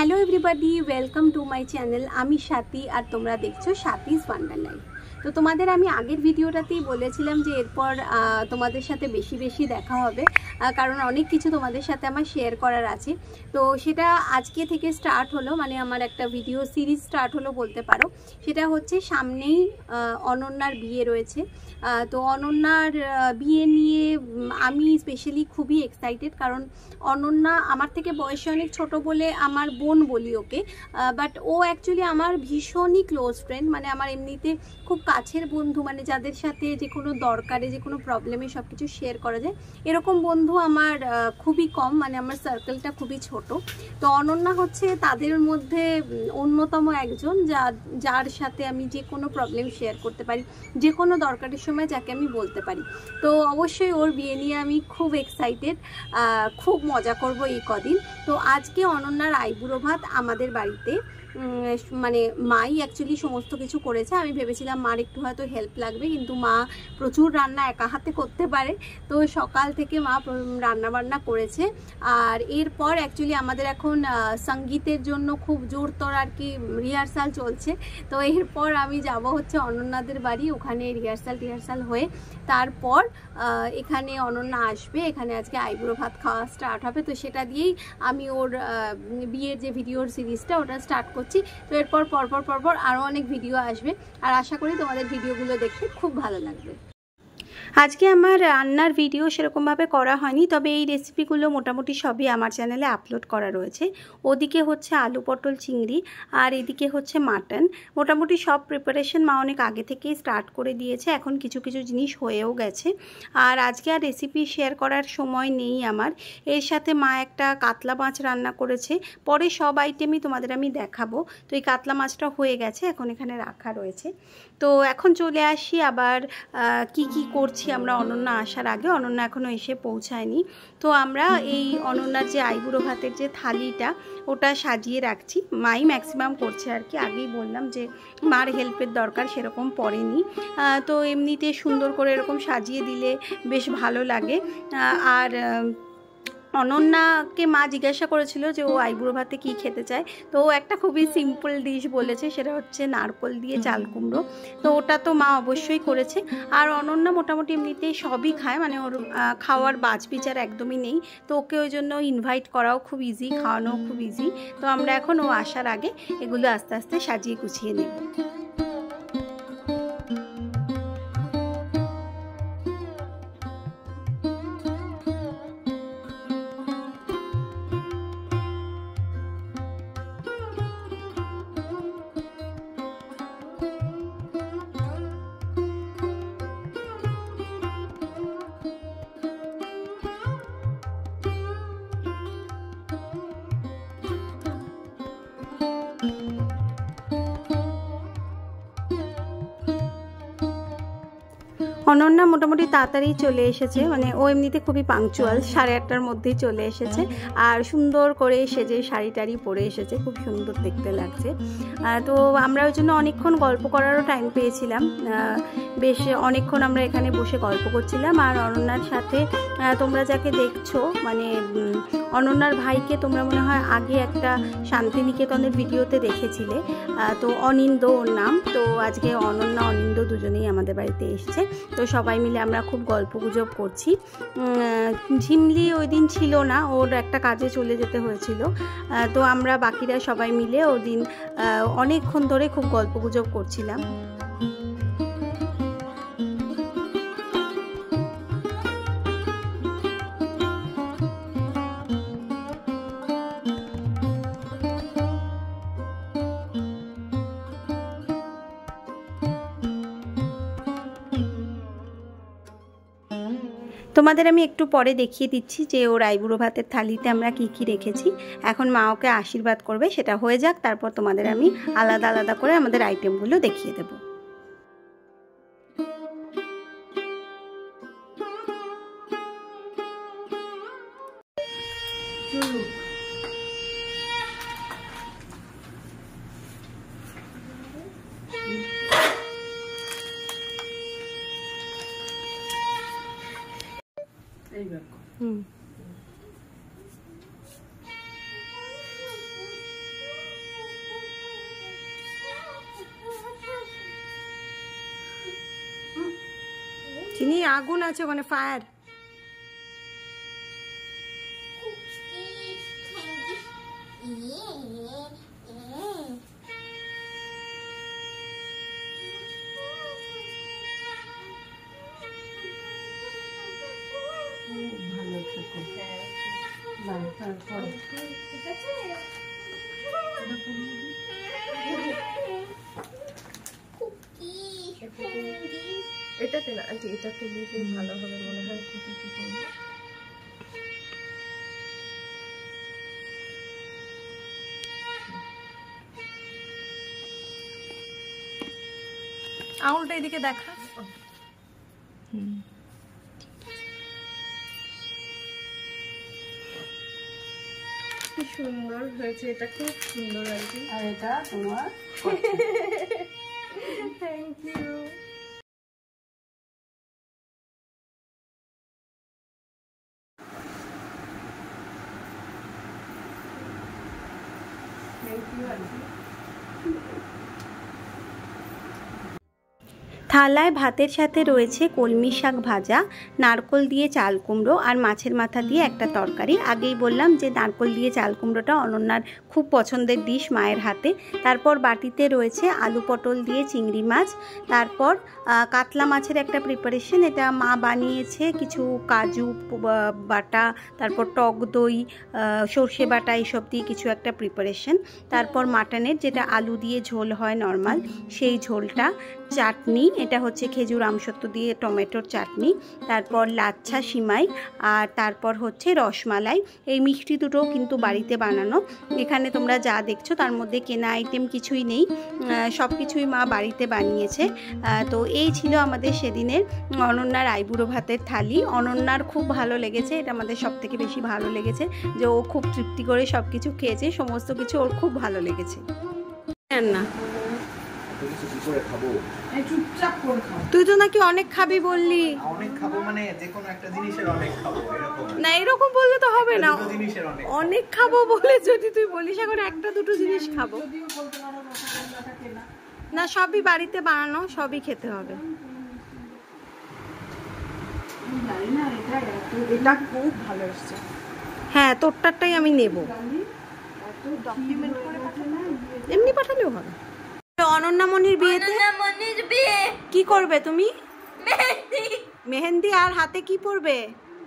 Hello everybody, welcome to my channel. আমি স্বাতি আর তোমরা দেখছো স্বাতিস ওয়ান্ডার লাইফ। তো তোমাদের আমি আগের ভিডিওটাতেই বলেছিলাম যে এরপর তোমাদের সাথে বেশি বেশি দেখা হবে, কারণ অনেক কিছু তোমাদের সাথে আমার শেয়ার করার আছে। তো সেটা আজকে থেকে স্টার্ট হলো, মানে আমার একটা ভিডিও সিরিজ স্টার্ট হলো বলতে পারো। সেটা হচ্ছে সামনেই অনন্যার বিয়ে রয়েছে। তো অনন্যার বিয়ে নিয়ে আমি স্পেশালি খুবই এক্সাইটেড, কারণ অনন্যা আমার থেকে বয়সে অনেক ছোট বলে আমার বোন বলি ওকে, বাট ও অ্যাকচুয়ালি আমার ভীষণই ক্লোজ ফ্রেন্ড, মানে আমার এমনিতে খুব কাছের বন্ধু, মানে যাদের সাথে যে কোনো দরকারে যে কোনো প্রবলেমে সব কিছু শেয়ার করা যায়, এরকম বন্ধু আমার খুবই কম, মানে আমার সার্কেলটা খুবই ছোট। তো অনন্যা হচ্ছে তাদের মধ্যে অন্যতম একজন যার সাথে আমি যে কোনো প্রবলেম শেয়ার করতে পারি, যে কোনো দরকারের সময় যাকে আমি বলতে পারি। তো অবশ্যই ওর বিয়ে নিয়ে আমি খুব এক্সাইটেড, খুব মজা করব এই কদিন। তো আজকে অনন্যার আইবুড়ো ভাত আমাদের বাড়িতে, মানে মাই অ্যাকচুয়ালি সমস্ত কিছু করেছে। আমি ভেবেছিলাম মার একটু হয়তো হেল্প লাগবে, কিন্তু মা প্রচুর রান্না একা হাতে করতে পারে, তো সকাল থেকে মা রান্না বান্না করেছে। আর এরপর অ্যাকচুয়ালি আমাদের এখন সঙ্গীতের জন্য খুব জোরতর আর কি রিহার্সাল চলছে। তো এরপর আমি যাব হচ্ছে অনন্যাদের বাড়ি, ওখানে রিহার্সাল হয়ে তারপর এখানে অনন্যা আসবে, এখানে আজকে আইবুড়ো ভাত খাওয়া স্টার্ট হবে। তো সেটা দিয়েই আমি ওর বিয়ের যে ভিডিওর সিরিজটা ওটা স্টার্ট করছি। তো এরপর পরপর আরও অনেক ভিডিও আসবে, আর আশা করি তোমাদের ভিডিওগুলো দেখতে খুব ভালো লাগবে। আজকে আমার রান্নার ভিডিও সেরকমভাবে করা হয়নি, তবে এই রেসিপিগুলো মোটামুটি সবই আমার চ্যানেলে আপলোড করা রয়েছে। ওদিকে হচ্ছে আলু পটল চিংড়ি, আর এদিকে হচ্ছে মাটন। মোটামুটি সব প্রিপারেশন মা অনেক আগে থেকেই স্টার্ট করে দিয়েছে, এখন কিছু কিছু জিনিস হয়েও গেছে। আর আজকে আর রেসিপি শেয়ার করার সময় নেই আমার। এর সাথে মা একটা কাতলা মাছ রান্না করেছে, পরে সব আইটেমই তোমাদের আমি দেখাবো। তো এই কাতলা মাছটা হয়ে গেছে, এখন এখানে রাখা রয়েছে। তো এখন চলে আসি আবার কি করছি আমরা অনন্যা আসার আগে। অনন্যা এখনও এসে পৌঁছায়নি। তো আমরা এই অনন্যার যে আইবুড়ো ভাতের যে থালিটা ওটা সাজিয়ে রাখছি, মাই ম্যাক্সিমাম করছে আর কি। আগেই বললাম যে মার হেল্পের দরকার সেরকম পড়েনি। তো এমনিতে সুন্দর করে এরকম সাজিয়ে দিলে বেশ ভালো লাগে। আর অনন্যাকে মা জিজ্ঞাসা করেছিল যে ও আইবুড়ো ভাতে কী খেতে চায়, তো ও একটা খুবই সিম্পল ডিশ বলেছে, সেটা হচ্ছে নারকোল দিয়ে চাল কুমড়ো। তো ওটা তো মা অবশ্যই করেছে। আর অনন্যা মোটামুটি এমনিতেই সবই খায়, মানে ওর খাওয়ার বাছবিচার একদমই নেই। তো ওকে ওই জন্য ইনভাইট করাও খুব ইজি, খাওয়ানোও খুব ইজি। তো আমরা এখন ও আসার আগে এগুলো আস্তে আস্তে সাজিয়ে গুছিয়ে নেব। অনন্যা মোটামুটি তাড়াতাড়ি চলে এসেছে, মানে ও এমনিতে খুবই পাংচুয়াল, 8:30টার মধ্যেই চলে এসেছে। আর সুন্দর করে সেজে শাড়ি টাড়ি পরে এসেছে, খুব সুন্দর দেখতে লাগছে। তো আমরা ওই জন্য অনেকক্ষণ গল্প করারও টাইম পেয়েছিলাম, বেশ অনেকক্ষণ আমরা এখানে বসে গল্প করছিলাম। আর অনন্যার সাথে তোমরা যাকে দেখছো, মানে অনন্যার ভাইকে তোমরা মনে হয় আগে একটা শান্তিনিকেতনের ভিডিওতে দেখেছিলে, তো অনিন্দ ওর নাম। তো আজকে অনন্যা অনিন্দ দুজনেই আমাদের বাড়িতে এসছে। তো সবাই মিলে আমরা খুব গল্পগুজব করছি। ঝিমলি ওই দিন ছিল না, ওর একটা কাজে চলে যেতে হয়েছিল। তো আমরা বাকিরা সবাই মিলে ওই দিন অনেকক্ষণ ধরে খুব গল্পগুজব করছিলাম। তোমাদের আমি একটু পরে দেখিয়ে দিচ্ছি যে ওর আইবুড়ো ভাতের থালিতে আমরা কি রেখেছি। এখন মা ওকে আশীর্বাদ করবে, সেটা হয়ে যাক, তারপর তোমাদের আমি আলাদা আলাদা করে আমাদের আইটেমগুলো দেখিয়ে দেবো। চিনি আগুন আছে ওখানে, ফায়ার। এটাতে না আন্টি, এটাতে দিলে ভালো হবে মনে হয়। আঙুলটা এদিকে দেখা। কি সুন্দর হয়েছে, এটা খুব সুন্দর আন্টি। আর এটা তোমার। Thank you. থালায় ভাতের সাথে রয়েছে কলমি শাক ভাজা, নারকোল দিয়ে চাল কুমড়ো আর মাছের মাথা দিয়ে একটা তরকারি। আগেই বললাম যে নারকোল দিয়ে চাল কুমড়োটা অনন্যার খুব পছন্দের ডিশ মায়ের হাতে। তারপর বাটিতে রয়েছে আলু পটল দিয়ে চিংড়ি মাছ, তারপর কাতলা মাছের একটা প্রিপারেশন, এটা মা বানিয়েছে, কিছু কাজু বাটা, তারপর টক দই, সর্ষে বাটা, এইসব দিয়ে কিছু একটা প্রিপারেশন। তারপর মাটনের যেটা আলু দিয়ে ঝোল হয় নর্মাল, সেই ঝোলটা, চাটনি, এটা হচ্ছে খেজুর আমসত্ব দিয়ে টমেটোর চাটনি, তারপর লাচ্ছা সিমাই, আর তারপর হচ্ছে রসমালাই। এই মিষ্টি দুটোও কিন্তু বাড়িতে বানানো। এখানে তোমরা যা দেখছো তার মধ্যে কেনা আইটেম কিছুই নেই, সব কিছুই মা বাড়িতে বানিয়েছে। তো এই ছিল আমাদের সেদিনের অনন্যার আইবুড়ো ভাতের থালি। অনন্যার খুব ভালো লেগেছে, এটা আমাদের সব থেকে বেশি ভালো লেগেছে যে ও খুব তৃপ্তি করে সব কিছু খেয়েছে, সমস্ত কিছু ওর খুব ভালো লেগেছে। না তুই তো নাকি অনেক খাবি বললি। অনেক খাবো মানে যে কোনো একটা জিনিসের অনেক খাবো এরকম না, এরকম বললে তো হবে না। অনেক খাবো বলে যদি তুই বলিস এখন একটা দুটো জিনিস খাবো না, সবই বাড়িতে বানানো, সবই খেতে হবে। এটা খুব ভালো এসছে। হ্যাঁ, তোরটারটাই আমি নেব, এমনি পাঠালেও হবে। অনন্যামণির বিয়েতে কি করবে তুমি? মেহেন্দি। আর হাতে কি পরবে?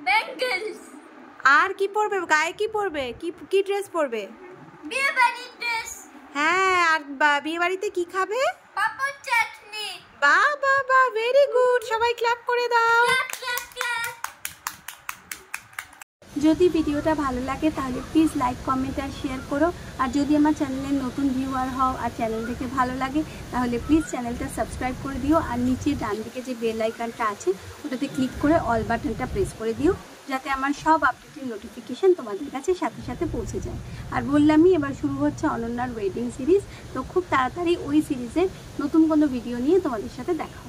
ব্যাঙ্গেলস। আর কি পরবে? গায়ে কি পরবে? কি ড্রেস পরবে? বিয়ে বাড়ির ড্রেস। হ্যাঁ, আর বিয়ে বাড়িতে কি খাবে? পাপড় চাটনি। বাহ বাহ বাহ, ভেরি গুড, সবাই ক্ল্যাপ করে দাও। যদি ভিডিওটা ভালো লাগে তাহলে প্লিজ লাইক, কমেন্ট আর শেয়ার করো। আর যদি আমার চ্যানেলের নতুন ভিউয়ার হও আর চ্যানেল থেকে ভালো লাগে তাহলে প্লিজ চ্যানেলটা সাবস্ক্রাইব করে দিও। আর নিচে ডান দিকে যে বেল আইকনটা আছে ওটাতে ক্লিক করে অল বাটনটা প্রেস করে দিও, যাতে আমার সব আপডেটের নোটিফিকেশান তোমাদের কাছে সাথে সাথে পৌঁছে যায়। আর বললামই এবার শুরু হচ্ছে অনন্যার ওয়েডিং সিরিজ, তো খুব তাড়াতাড়ি ওই সিরিজের নতুন কোনো ভিডিও নিয়ে তোমাদের সাথে দেখা